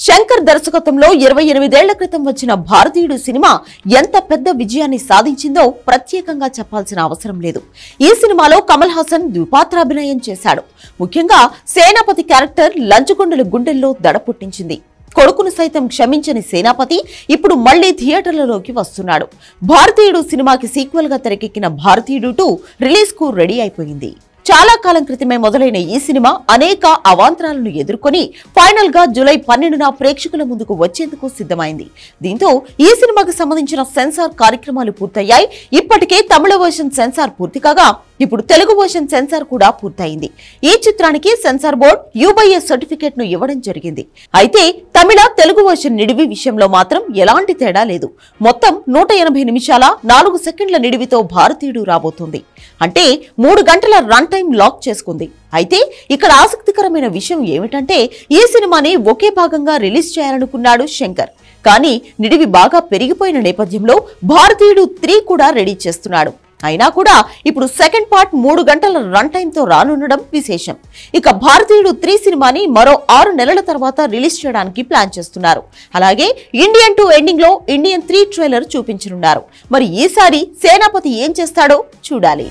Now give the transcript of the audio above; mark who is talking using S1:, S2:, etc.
S1: శంకర్ దర్శకత్వంలో 28 ఏళ్ల క్రితం వచ్చిన భారతీయుడు సినిమా ఎంత పెద్ద విజయాన్ని సాధించిందో ప్రత్యేకంగా చెప్పాల్సిన అవసరం లేదు. ఈ సినిమాలో కమల్ హాసన్ ద్విపాత్రాభినయం చేశాడు. ముఖ్యంగా సేనాపతి క్యారెక్టర్ లంచుగొండల గుండెల్లో దడ పుట్టించింది. కొడుకును సైతం క్షమించని సేనాపతి ఇప్పుడు మళ్లీ థియేటర్లలోకి వస్తున్నాడు. భారతీయుడు సినిమాకి సీక్వెల్ గా తెరకెక్కిన భారతీయుడు 2 రిలీజ్ కు రెడీ అయిపోయింది. చాలా కాలం క్రితమే మొదలైన ఈ సినిమా అనేక అవాంతరాలను ఎదుర్కొని ఫైనల్ గా జూలై 12న ప్రేక్షకుల ముందుకు వచ్చేందుకు సిద్ధమైంది. దీంతో ఈ సినిమాకి సంబంధించిన సెన్సార్ కార్యక్రమాలు పూర్తయ్యాయి. ఇప్పటికే తమిళ వర్షన్ సెన్సార్ పూర్తి కాగా ఇప్పుడు తెలుగు వర్షన్ సెన్సార్ కూడా పూర్తయింది. ఈ చిత్రానికి సెన్సార్ బోర్డు UBA సర్టిఫికేట్ ను ఇవ్వడం జరిగింది. అయితే తమిళ తెలుగు వర్షన్ నిడివి విషయంలో మాత్రం ఎలాంటి తేడా లేదు. మొత్తం 180 నిమిషాల 4 సెకండ్ల నిడివితో భారతీయుడు రాబోతుంది. అంటే 3 గంటల రన్ టైం లాక్ చేసుకుంది. అయితే ఇక్కడ ఆసక్తికరమైన విషయం ఏమిటంటే ఈ సినిమాని ఒకే భాగంగా రిలీజ్ చేయాలనుకున్నాడు శంకర్. కానీ నిడివి బాగా పెరిగిపోయిన నేపథ్యంలో భారతీయుడు 3 కూడా రెడీ చేస్తున్నాడు. అయినా కూడా ఇప్పుడు సెకండ్ పార్ట్ 3 గంటల రన్ టైం తో రానుండడం విశేషం. ఇక భారతీయుడు 3 సినిమాని మరో 6 నెలల తర్వాత రిలీజ్ చేయడానికి ప్లాన్ చేస్తున్నారు. అలాగే ఇండియన్ 2 ఎండింగ్ లో ఇండియన్ 3 ట్రైలర్ చూపించనున్నారు. మరి ఈసారి సేనాపతి ఏం చేస్తాడో చూడాలి.